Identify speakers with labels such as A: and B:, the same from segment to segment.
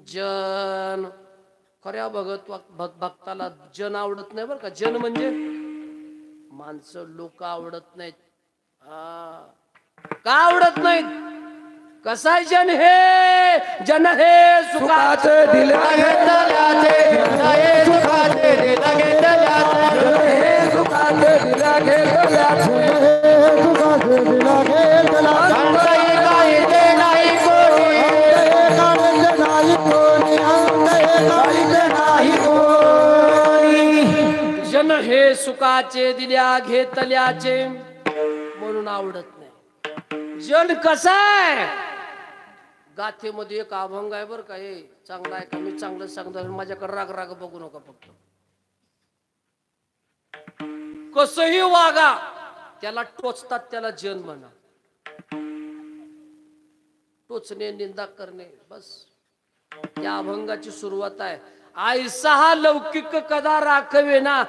A: जन खऱ्या भक्ताला जन आवडत नाही बरं का. जन म्हणजे माणसं, लोक आवडत नाहीत. का आवडत नाहीत? कसा आहे जन हे? जन हे सुखाचे दिले घेतल्याचे, हे सुखाचे दिले घेतल्याचे, हे सुखाचे दिले घेतल्याचे, हे सुखाचे दिले घेतल्याचे, काही ते नाही कोणी, काही नाही कोणी, काही नाही कोणी. जन हे सुखाचे दिल्या घेतल्याचे म्हणून आवडत नाही. जन कसा आहे? गाथेमध्ये एक अभंग आहे बरं का. हे चांगला आहे का? मी चांगलं सांगतो, माझ्याकडे राग राग बघू नका. फक्त कसही वागा, त्याला टोचतात त्याला जन म्हणा. टोचणे, निंदा करणे, बस या अभंगाची सुरुवात आहे. आयसा हा लौकिक कदा राखवे ना,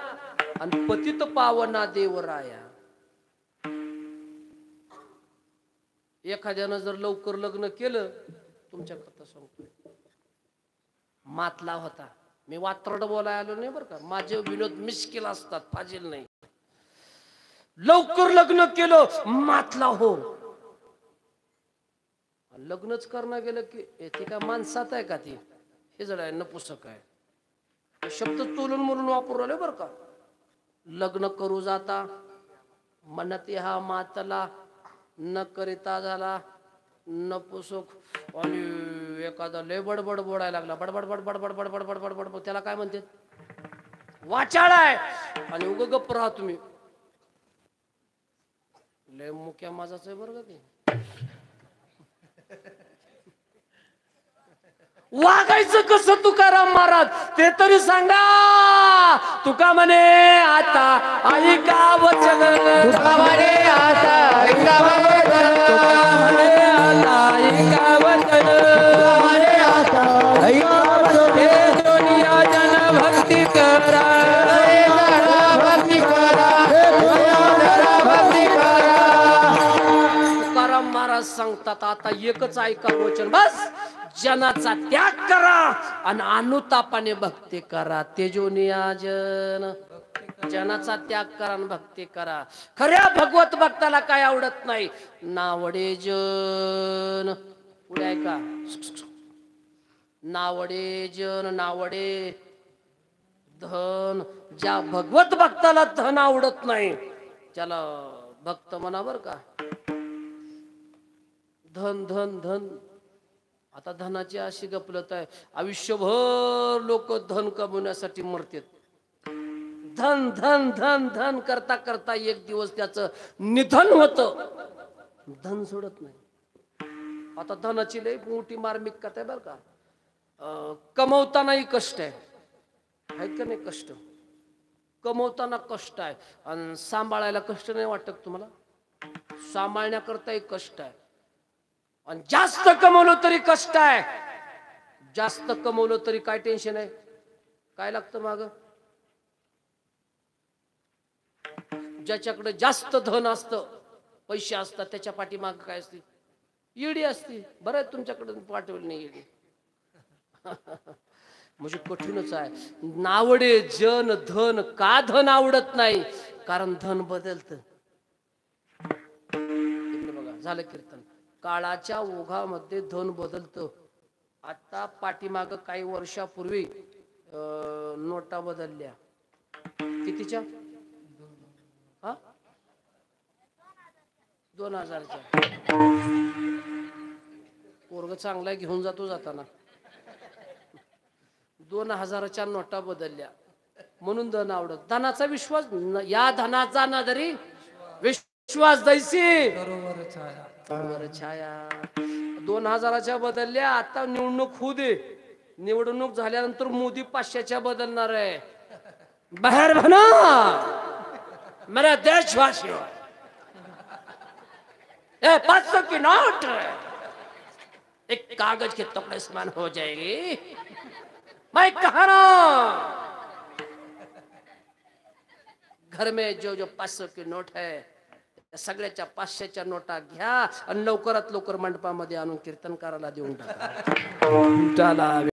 A: आणि पतित पावना देवराया. एखाद्यानं जर लवकर लग्न केलं, तुमच्याकरता सांगतोय, मातला होता. मी वात्रड बोलायला आलो नाही बरं का. माझे विनोद मिश्किल असतात, फाजील नाही. लवकर लग्न केलं, मातला हो. लग्नच करणं गेलं की ती का माणसात आहे का? ती हे जड आहे, नपुसक आहे. शब्द तोलून म्हणून वापरू आले बरं का. लग्न करू जाता म्हणत हा मातला, न करिता झाला नपुसक. आणि एखादा लय बडबड बोलायला लागला, बडबड बडबड बडबड बडबड बडबड, त्याला काय म्हणते? वाचाळ आहे. आणि उग गप्प राहा तुम्ही. लय मुक्या माझाच आहे बरं का ते. वागायचं कसं तुकाराम महाराज ते तरी सांगा. तुका म्हणे आता ऐका वचन, तुका म्हणे आता ऐका वचन, तुका म्हणे आता ऐका वचन, तुका म्हणे आता ऐका वचन. हे दुनिया जन भक्ती करा, हे जन भक्ती करा, हे दुनिया जन भक्ती करा. तुकाराम महाराज सांगतात आता एकच ऐका वचन, बस. जनाचा त्याग करा आणि अनुतापाने भक्ती करा. तेजोनिया जन, जनाचा त्याग करा आणि भक्ती करा. खऱ्या भगवत भक्ताला काय आवडत नाही? नावडे जन. पुढे ऐका. नावडे जन, नावडे धन. ज्या भगवत भक्ताला धन आवडत नाही त्याला भक्त म्हणा बर का. धन धन धन. आता धनाची अशी गपलत आहे, आयुष्यभर लोक धन कमवण्यासाठी मरतात. धन धन धन धन करता करता एक दिवस त्याचं निधन होतं. धन सोडत नाही. आता धनाची लई मोठी मार्मिक कथा आहे बर का. कमवतानाही कष्ट आहे का नाही? कष्ट कमवताना कष्ट आहे आणि सांभाळायला कष्ट नाही वाटत तुम्हाला? सांभाळण्याकरताही कष्ट आहे. आणि जास्त कमवलं तरी कष्ट आहे. जास्त कमवलं तरी काय टेन्शन आहे? काय लागतं माग? ज्याच्याकडे जास्त धन असतं, पैसे असतात, त्याच्या पाठीमाग काय असते? ईडी असते. बरं आहे तुमच्याकडे पाठवली नाही ईडी. म्हणजे कठीणच आहे. नावडे जन धन. का धन आवडत नाही? कारण धन बदलतं. बघा झालं कीर्तन. काळाच्या ओघामध्ये धन बदलतं. आता पाठीमाग काही वर्षापूर्वी नोटा बदलल्या. कितीच्या? 2000च्या. पोरग चांगला घेऊन जातो जाताना. 2000च्या नोटा बदलल्या म्हणून धन आवडत. धनाचा विश्वास, या धनाचा ना जरी विश्वास दैसी बरोबर छाया. 2000च्या बदलल्या. आता निवडणूक होऊ दे. निवडणूक झाल्यानंतर मोदी 500च्या बदलणार आहे. बाहेर म्हणा मेरा देशवासियों, 500 की नोट एक कागज के टुकड़े समान हो जाएगी. मैं कहा ना, घर में जो जो 500 की नोट है सगळ्याच्या 500च्या नोटा घ्या आणि लवकरात लवकर मंडपामध्ये आणून कीर्तन करायला देऊन टाका.